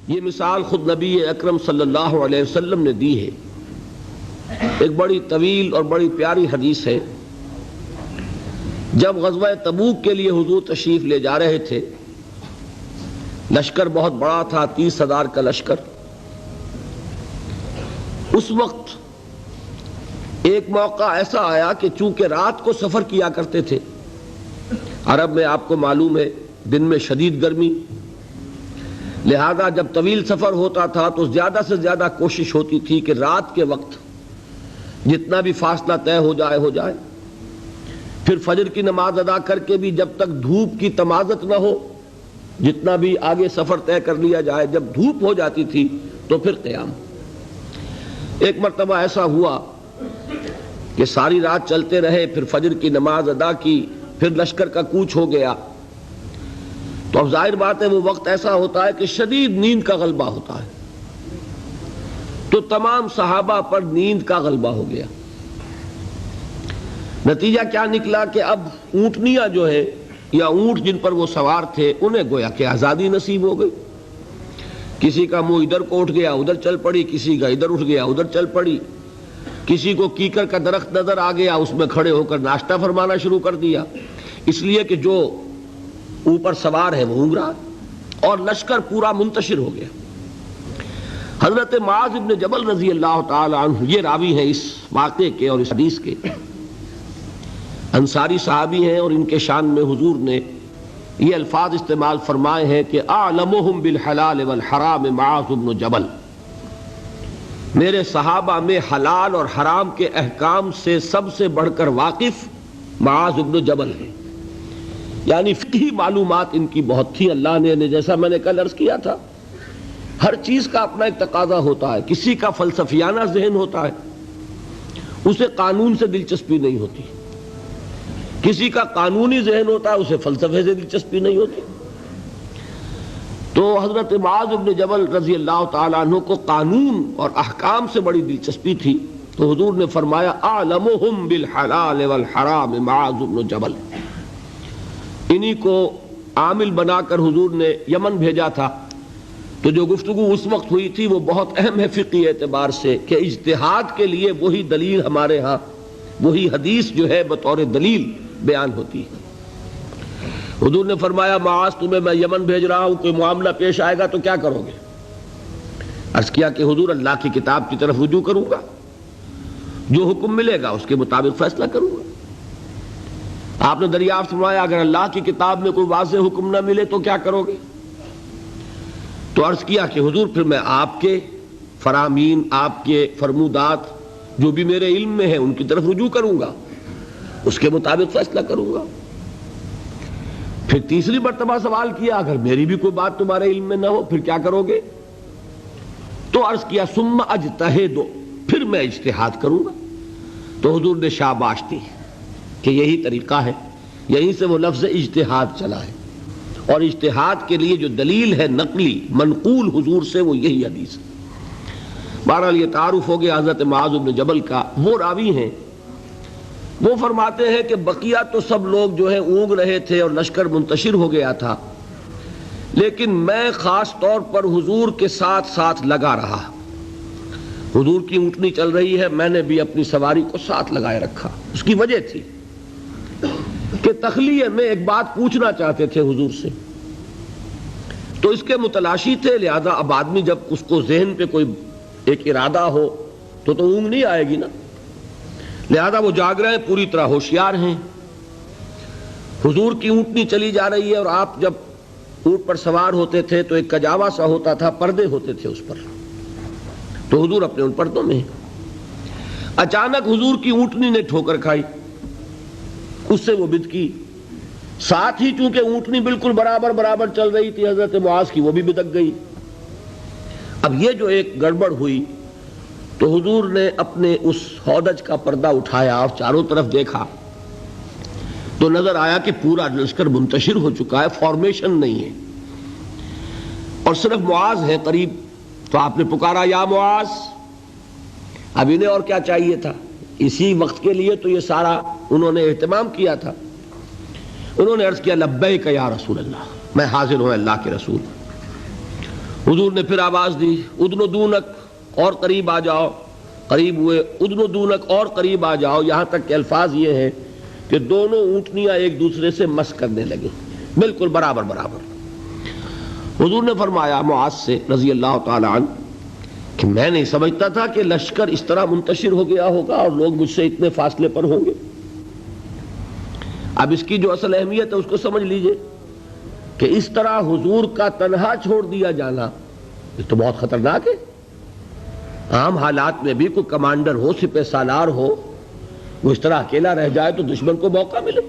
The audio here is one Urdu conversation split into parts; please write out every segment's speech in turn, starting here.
یہ مثال خود نبی اکرم صلی اللہ علیہ وسلم نے دی ہے۔ ایک بڑی طویل اور بڑی پیاری حدیث ہے۔ جب غزوہ تبوک کے لیے حضور تشریف لے جا رہے تھے، لشکر بہت بڑا تھا، 30,000 کا لشکر۔ اس وقت ایک موقع ایسا آیا کہ چونکہ رات کو سفر کیا کرتے تھے، عرب میں آپ کو معلوم ہے دن میں شدید گرمی، لہذا جب طویل سفر ہوتا تھا تو زیادہ سے زیادہ کوشش ہوتی تھی کہ رات کے وقت جتنا بھی فاصلہ طے ہو جائے، پھر فجر کی نماز ادا کر کے بھی جب تک دھوپ کی تمازت نہ ہو، جتنا بھی آگے سفر طے کر لیا جائے، جب دھوپ ہو جاتی تھی تو پھر قیام۔ ایک مرتبہ ایسا ہوا کہ ساری رات چلتے رہے، پھر فجر کی نماز ادا کی، پھر لشکر کا کوچ ہو گیا، تو اب ظاہر بات ہے وہ وقت ایسا ہوتا ہے کہ شدید نیند کا غلبہ ہوتا ہے، تو تمام صحابہ پر نیند کا غلبہ ہو گیا۔ نتیجہ کیا نکلا کہ اب اونٹنیاں جو ہے یا اونٹ جن پر وہ سوار تھے، انہیں گویا کہ آزادی نصیب ہو گئی۔ کسی کا منہ ادھر کو اٹھ گیا ادھر چل پڑی، کسی کا ادھر اٹھ گیا ادھر چل پڑی، کسی کو کیکر کا درخت نظر آ گیا، اس میں کھڑے ہو کر ناشتہ فرمانا شروع کر دیا، اس لیے کہ جو اوپر سوار ہے وہ اونگ رہا، اور لشکر پورا منتشر ہو گیا۔ حضرت معاذ بن جبل رضی اللہ تعالی عنہ یہ راوی ہیں اس واقعے کے اور اس حدیث کے، انصاری صحابی ہیں، اور ان کے شان میں حضور نے یہ الفاظ استعمال فرمائے ہیں کہ اعلمہم بالحلال والحرام معاذ بن جبل، میرے صحابہ میں حلال اور حرام کے احکام سے سب سے بڑھ کر واقف معاذ بن جبل ہیں۔ یعنی فقہی معلومات ان کی بہت تھی۔ اللہ نے جیسا میں نے کل عرض کیا تھا، ہر چیز کا اپنا ایک تقاضا ہوتا ہے۔ کسی کا فلسفیانہ ذہن ہوتا ہے، اسے قانون سے دلچسپی نہیں ہوتی، کسی کا قانونی ذہن ہوتا ہے، اسے فلسفے سے دلچسپی نہیں ہوتی۔ تو حضرت معاذ بن جبل رضی اللہ تعالیٰ عنہ کو قانون اور احکام سے بڑی دلچسپی تھی، تو حضور نے فرمایا اعلمہم بالحلال والحرام معاذ بن جبل۔ انہی کو عامل بنا کر حضور نے یمن بھیجا تھا۔ تو جو گفتگو اس وقت ہوئی تھی وہ بہت اہم ہے فقہی اعتبار سے، کہ اجتہاد کے لیے وہی دلیل ہمارے ہاں، وہی حدیث جو ہے بطور دلیل بیان ہوتی ہے۔ حضور نے فرمایا معاذ تمہیں میں یمن بھیج رہا ہوں، کوئی معاملہ پیش آئے گا تو کیا کرو گے؟ عرض کیا کہ حضور اللہ کی کتاب کی طرف رجوع کروں گا، جو حکم ملے گا اس کے مطابق فیصلہ کروں گا۔ آپ نے دریافت فرمایا اگر اللہ کی کتاب میں کوئی واضح حکم نہ ملے تو کیا کرو گے؟ تو عرض کیا کہ حضور پھر میں آپ کے فرامین، آپ کے فرمودات جو بھی میرے علم میں ہیں ان کی طرف رجوع کروں گا، اس کے مطابق فیصلہ کروں گا۔ پھر تیسری مرتبہ سوال کیا اگر میری بھی کوئی بات تمہارے علم میں نہ ہو پھر کیا کرو گے؟ تو عرض کیا ثم اجتہد، پھر میں اجتہاد کروں گا۔ تو حضور نے شاباش دی کہ یہی طریقہ ہے، یہیں سے وہ لفظ اجتہاد چلا ہے، اور اجتہاد کے لیے جو دلیل ہے نقلی منقول حضور سے وہ یہی حدیث ہے۔ بہرحال یہ تعارف ہو گیا حضرت معاذ بن جبل کا۔ وہ راوی ہیں، وہ فرماتے ہیں کہ بقیہ تو سب لوگ جو ہیں اونگ رہے تھے اور لشکر منتشر ہو گیا تھا، لیکن میں خاص طور پر حضور کے ساتھ ساتھ لگا رہا۔ حضور کی اونٹنی چل رہی ہے، میں نے بھی اپنی سواری کو ساتھ لگائے رکھا۔ اس کی وجہ تھی کہ تخلیہ میں ایک بات پوچھنا چاہتے تھے حضور سے، تو اس کے متلاشی تھے، لہذا اب آدمی جب اس کو ذہن پہ کوئی ایک ارادہ ہو تو اونگ نہیں آئے گی نا، لہذا وہ جاگ رہے ہیں، پوری طرح ہوشیار ہیں۔ حضور کی اونٹنی چلی جا رہی ہے، اور آپ جب اونٹ پر سوار ہوتے تھے تو ایک کجاوا سا ہوتا تھا، پردے ہوتے تھے اس پر، تو حضور اپنے ان پردوں میں ہیں۔ اچانک حضور کی اونٹنی نے ٹھوکر کھائی، اس سے وہ بدکی، ساتھ ہی چونکہ اونٹنی بالکل برابر چل رہی تھی حضرت معاذ کی، وہ بھی بدک گئی۔ اب یہ جو ایک گڑبڑ ہوئی تو حضور نے اپنے اس ہودج کا پردہ اٹھایا اور چاروں طرف دیکھا تو نظر آیا کہ پورا لشکر منتشر ہو چکا ہے، فارمیشن نہیں ہے، اور صرف معاذ ہے قریب۔ تو آپ نے پکارا یا معاذ۔ اب انہیں اور کیا چاہیے تھا؟ اسی وقت کے لیے تو یہ سارا انہوں نے اہتمام کیا تھا۔ انہوں نے عرض کیا لبیک یا رسول اللہ، میں حاضر ہوں اللہ کے رسول۔ حضور نے پھر آواز دی ادنو دونک، اور قریب آ جاؤ، قریب ہوئے، ادنو دونک اور قریب آ جاؤ، یہاں تک کہ الفاظ یہ ہیں کہ دونوں اونٹنیاں ایک دوسرے سے مس کرنے لگیں، بالکل برابر برابر۔ حضور نے فرمایا معاذ سے رضی اللہ تعالی عنہ کہ میں نہیں سمجھتا تھا کہ لشکر اس طرح منتشر ہو گیا ہوگا اور لوگ مجھ سے اتنے فاصلے پر ہوں گے۔ اب اس کی جو اصل اہمیت ہے اس کو سمجھ لیجئے کہ اس طرح حضور کا تنہا چھوڑ دیا جانا یہ تو بہت خطرناک ہے۔ عام حالات میں بھی کوئی کمانڈر ہو، سپہ سالار ہو، وہ اس طرح اکیلا رہ جائے تو دشمن کو موقع ملے۔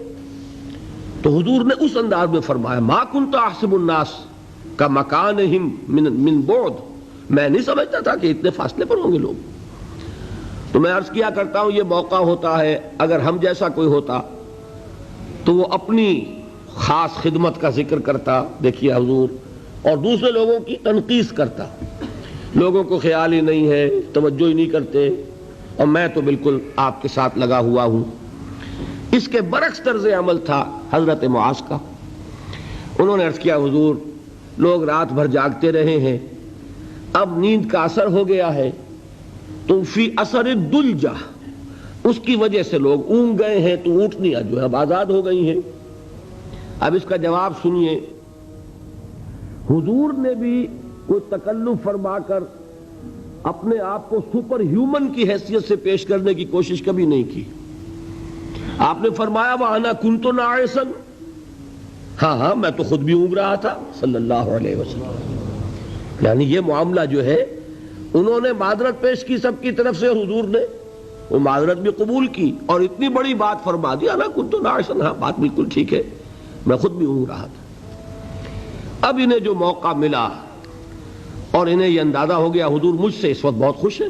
تو حضور نے اس انداز میں فرمایا ما کنت احسب الناس کا مکانہم من بعد، میں نہیں سمجھتا تھا کہ اتنے فاصلے پر ہوں گے لوگ۔ تو میں عرض کیا کرتا ہوں یہ موقع ہوتا ہے اگر ہم جیسا کوئی ہوتا تو وہ اپنی خاص خدمت کا ذکر کرتا، دیکھیے حضور، اور دوسرے لوگوں کی تنقیص کرتا، لوگوں کو خیال ہی نہیں ہے، توجہ ہی نہیں کرتے، اور میں تو بالکل آپ کے ساتھ لگا ہوا ہوں۔ اس کے برعکس طرز عمل تھا حضرت معاذ کا۔ انہوں نے عرض کیا حضور لوگ رات بھر جاگتے رہے ہیں، اب نیند کا اثر ہو گیا ہے، تو فی اثر الدلجہ، اس کی وجہ سے لوگ اونگ گئے ہیں، تو اونٹنیاں جو ہے اب آزاد ہو گئی ہیں۔ اب اس کا جواب سنیے، حضور نے بھی کوئی تکلف فرما کر اپنے آپ کو سپر ہیومن کی حیثیت سے پیش کرنے کی کوشش کبھی نہیں کی۔ آپ نے فرمایا وَأَنَا كُنْتُ نَاعِسًا، ہاں میں تو خود بھی اونگ رہا تھا صلی اللہ علیہ وسلم۔ یعنی یہ معاملہ جو ہے انہوں نے معذرت پیش کی سب کی طرف سے، حضور نے وہ معذرت بھی قبول کی اور اتنی بڑی بات فرما دی انا كنت ناعسا، ہاں بات بالکل ٹھیک ہے، میں خود بھی اونگ رہا تھا۔ اب انہیں جو موقع ملا اور انہیں یہ اندازہ ہو گیا حضور مجھ سے اس وقت بہت خوش ہیں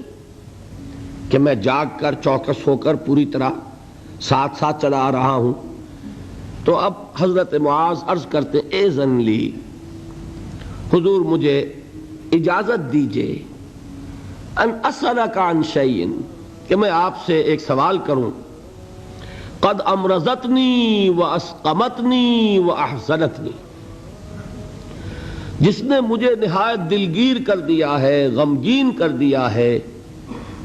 کہ میں جاگ کر چوکس ہو کر پوری طرح ساتھ ساتھ چلا آ رہا ہوں، تو اب حضرت معاذ عرض کرتے اذن لی، حضور مجھے اجازت دیجئے ان اسألک عن شیء، کہ میں آپ سے ایک سوال کروں، قد امرضتنی واسقمتنی واحزنتنی، جس نے مجھے نہایت دلگیر کر دیا ہے، غمگین کر دیا ہے،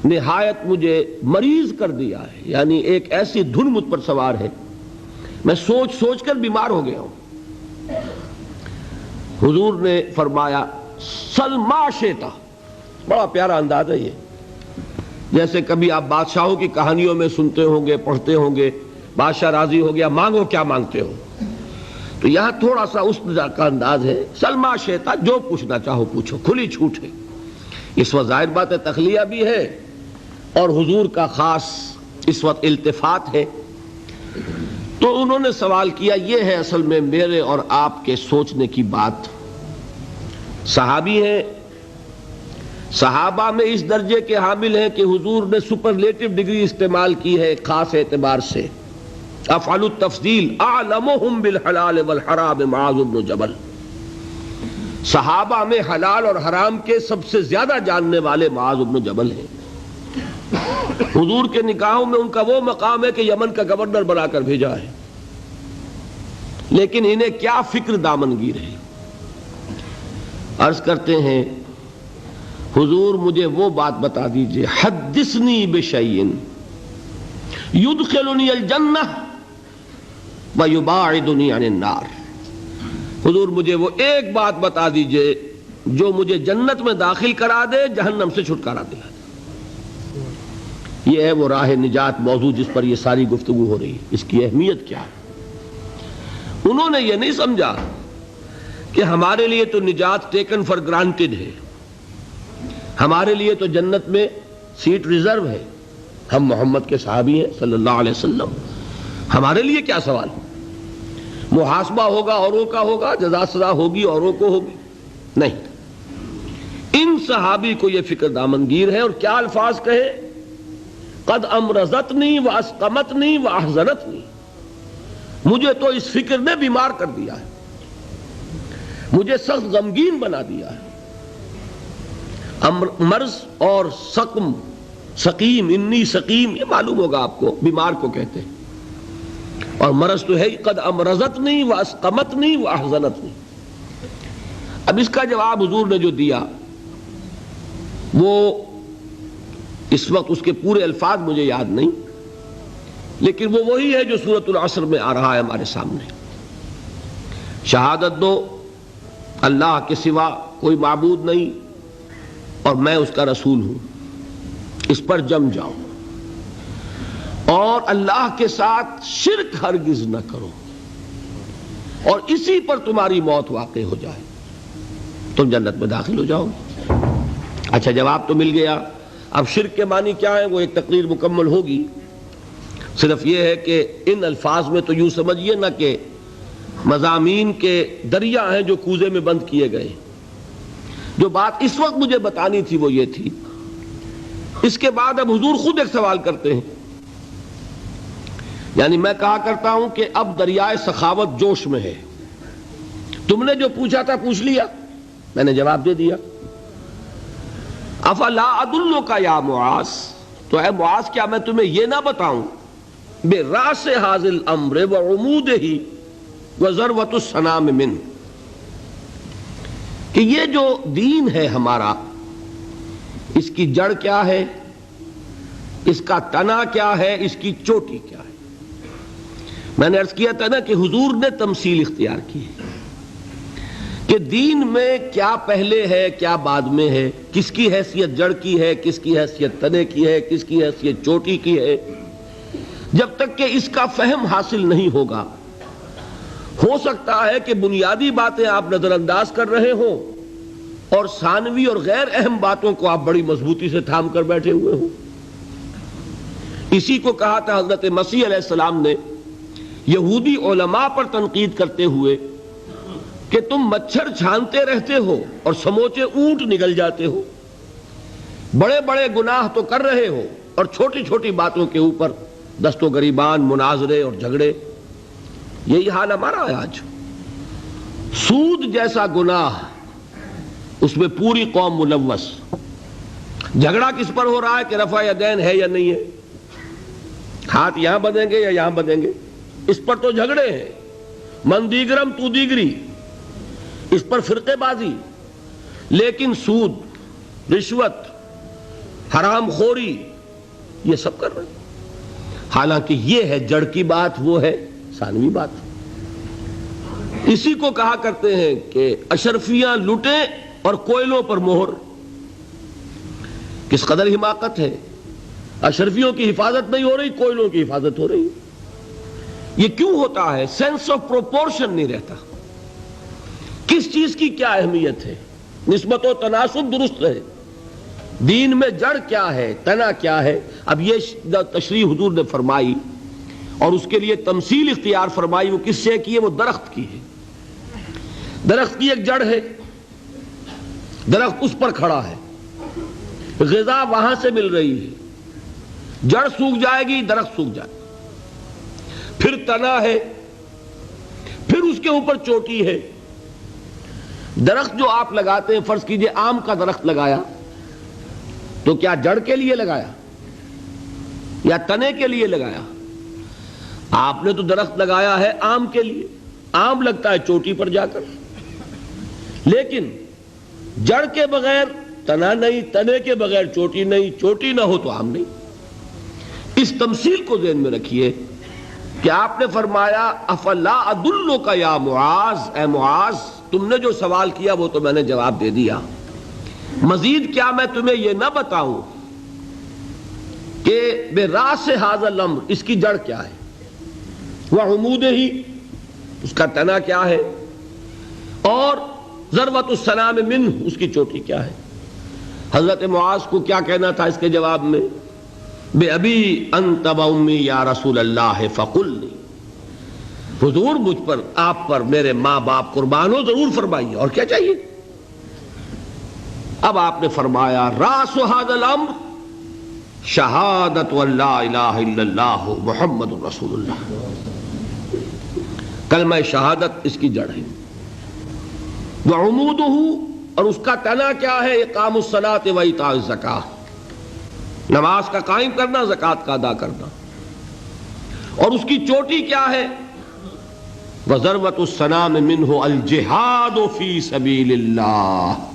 نہایت مجھے مریض کر دیا ہے، یعنی ایک ایسی دھن مجھ پر سوار ہے، میں سوچ سوچ کر بیمار ہو گیا ہوں۔ حضور نے فرمایا سل ما شئت، بڑا پیارا انداز ہے یہ، جیسے کبھی آپ بادشاہوں کی کہانیوں میں سنتے ہوں گے، پڑھتے ہوں گے، بادشاہ راضی ہو گیا مانگو کیا مانگتے ہو، تو یہاں تھوڑا سا اس کا انداز ہے سل ما شئت، جو پوچھنا چاہو پوچھو، کھلی چھوٹ ہے۔ اس وقت ظاہر بات ہے تخلیہ بھی ہے اور حضور کا خاص اس وقت التفات ہے۔ تو انہوں نے سوال کیا، یہ ہے اصل میں میرے اور آپ کے سوچنے کی بات۔ صحابی ہیں، صحابہ میں اس درجے کے حامل ہیں کہ حضور نے سپرلیٹو ڈگری استعمال کی ہے خاص اعتبار سے، افعل التفضیل اعلمہم بالحلال والحرام معاذ بن جبل، صحابہ میں حلال اور حرام کے سب سے زیادہ جاننے والے معاذ بن جبل ہیں۔ حضور کے نکاحوں میں ان کا وہ مقام ہے کہ یمن کا گورنر بنا کر بھیجا ہے، لیکن انہیں کیا فکر دامنگیر ہے۔ عرض کرتے ہیں حضور مجھے وہ بات بتا دیجئے، حدثنی بشیء یدخلنی الجنہ ویباعدنی عن النار، حضور مجھے وہ ایک بات بتا دیجئے جو مجھے جنت میں داخل کرا دے، جہنم سے چھٹکارا دلا دے۔ یہ ہے وہ راہ نجات موضوع جس پر یہ ساری گفتگو ہو رہی ہے، اس کی اہمیت کیا ہے۔ انہوں نے یہ نہیں سمجھا کہ ہمارے لیے تو نجات ٹیکن فار گرانٹیڈ ہے، ہمارے لیے تو جنت میں سیٹ ریزرو ہے، ہم محمد کے صحابی ہیں صلی اللہ علیہ وسلم، ہمارے لیے کیا سوال، محاسبہ ہوگا اوروں کا ہوگا، جزا سزا ہوگی اوروں کو ہوگی، نہیں۔ ان صحابی کو یہ فکر دامنگیر ہے، اور کیا الفاظ کہے، قد امرضتنی واسقمتنی واحزنتنی، مجھے تو اس فکر نے بیمار کر دیا ہے، مجھے سخت غمگین بنا دیا ہے۔ مرض اور سقم، سقیم، انی سقیم، یہ معلوم ہوگا آپ کو، بیمار کو کہتے ہیں، اور مرض تو ہے قد امرضتنی واسقمتنی واحزنتنی۔ اب اب اس کا جواب حضور نے جو دیا وہ اس وقت اس کے پورے الفاظ مجھے یاد نہیں، لیکن وہ وہی ہے جو سورۃ العصر میں آ رہا ہے ہمارے سامنے. شہادت دو اللہ کے سوا کوئی معبود نہیں اور میں اس کا رسول ہوں، اس پر جم جاؤ، اور اللہ کے ساتھ شرک ہرگز نہ کرو، اور اسی پر تمہاری موت واقع ہو جائے تم جنت میں داخل ہو جاؤ. اچھا جواب تو مل گیا. اب شرک کے معنی کیا ہے وہ ایک تقریر مکمل ہوگی. صرف یہ ہے کہ ان الفاظ میں تو یوں سمجھیے نہ کہ مضامین کے دریا ہیں جو کوزے میں بند کیے گئے. جو بات اس وقت مجھے بتانی تھی وہ یہ تھی. اس کے بعد اب حضور خود ایک سوال کرتے ہیں. یعنی میں کہا کرتا ہوں کہ اب دریائے سخاوت جوش میں ہے. تم نے جو پوچھا تھا پوچھ لیا، میں نے جواب دے دیا. افلا ادلک یا معاذ، تو اے معاذ کیا میں تمہیں یہ نہ بتاؤں براس ھذا الامر وعمودہ وذروۃ السنام منہ، کہ یہ جو دین ہے ہمارا اس کی جڑ کیا ہے، اس کا تنا کیا ہے، اس کی چوٹی کیا ہے. میں نے عرض کیا تھا نا کہ حضور نے تمثیل اختیار کی ہے کہ دین میں کیا پہلے ہے کیا بعد میں ہے، کس کی حیثیت جڑ کی ہے، کس کی حیثیت تنے کی ہے، کس کی حیثیت چوٹی کی ہے. جب تک کہ اس کا فہم حاصل نہیں ہوگا، ہو سکتا ہے کہ بنیادی باتیں آپ نظر انداز کر رہے ہوں اور ثانوی اور غیر اہم باتوں کو آپ بڑی مضبوطی سے تھام کر بیٹھے ہوئے ہوں. اسی کو کہا تھا حضرت مسیح علیہ السلام نے یہودی علماء پر تنقید کرتے ہوئے کہ تم مچھر چھانتے رہتے ہو اور سموچے اونٹ نگل جاتے ہو، بڑے بڑے گناہ تو کر رہے ہو اور چھوٹی چھوٹی باتوں کے اوپر دست و گریبان، مناظرے اور جھگڑے. یہی حال ہمارا ہے آج. سود جیسا گناہ، اس میں پوری قوم ملوث. جھگڑا کس پر ہو رہا ہے کہ رفع یدین ہے یا نہیں ہے، ہاتھ یہاں بدیں گے یا یہاں بدیں گے، اس پر تو جھگڑے ہیں. من دیگرم تو دیگری، اس پر فرقے بازی. لیکن سود، رشوت، حرام خوری، یہ سب کر رہے ہیں. حالانکہ یہ ہے جڑ کی بات، وہ ہے ثانوی بات. اسی کو کہا کرتے ہیں کہ اشرفیاں لٹیں اور کوئلوں پر مہر. کس قدر حماقت ہے. اشرفیوں کی حفاظت نہیں ہو رہی، کوئلوں کی حفاظت ہو رہی. یہ کیوں ہوتا ہے؟ سینس آف پروپورشن نہیں رہتا. کس چیز کی کیا اہمیت ہے، نسبت و تناسب درست ہے. دین میں جڑ کیا ہے، تنا کیا ہے. اب یہ تشریح حضور نے فرمائی اور اس کے لیے تمثیل اختیار فرمائی. وہ کس سے کی ہے؟ وہ درخت کی ہے. درخت کی ایک جڑ ہے، درخت اس پر کھڑا ہے، غذا وہاں سے مل رہی ہے. جڑ سوکھ جائے گی، درخت سوکھ جائے گا. پھر تنا ہے، پھر اس کے اوپر چوٹی ہے. درخت جو آپ لگاتے ہیں، فرض کیجئے آم کا درخت لگایا تو کیا جڑ کے لیے لگایا یا تنے کے لیے لگایا؟ آپ نے تو درخت لگایا ہے آم کے لیے. آم لگتا ہے چوٹی پر جا کر، لیکن جڑ کے بغیر تنا نہیں، تنے کے بغیر چوٹی نہیں، چوٹی نہ ہو تو آم نہیں. اس تمثیل کو ذہن میں رکھیے کہ آپ نے فرمایا افلا ادلک یا معاذ، اے معاذ تم نے جو سوال کیا وہ تو میں نے جواب دے دیا. مزید کیا میں تمہیں یہ نہ بتاؤں کہ براس ھذا الامر، اس کی جڑ کیا ہے، وعمودہ، اس کا تنا کیا ہے، اور ذروۃ السنام منہ، اس کی چوٹی کیا ہے. حضرت معاذ کو کیا کہنا تھا اس کے جواب میں؟ بے ابی انت و امی یا رسول اللہ فقلنی، حضور مجھ پر، آپ پر میرے ماں باپ قربان ہو، ضرور فرمائیے، اور کیا چاہیے. اب آپ نے فرمایا راس ھذا الامر شہادت ان لا الہ الا اللہ محمد رسول اللہ. کلمہ شہادت اس کی جڑ ہے. وعمودہ، اور اس کا تنا کیا ہے؟ اقام الصلاۃ و ایتاء الزکاۃ، نماز کا قائم کرنا، زکوٰۃ کا ادا کرنا. اور اس کی چوٹی کیا ہے؟ وَذَرْوَةُ السَّنَامِ مِنْهُ الْجِهَادُ فِي سَبِيلِ اللَّهِ.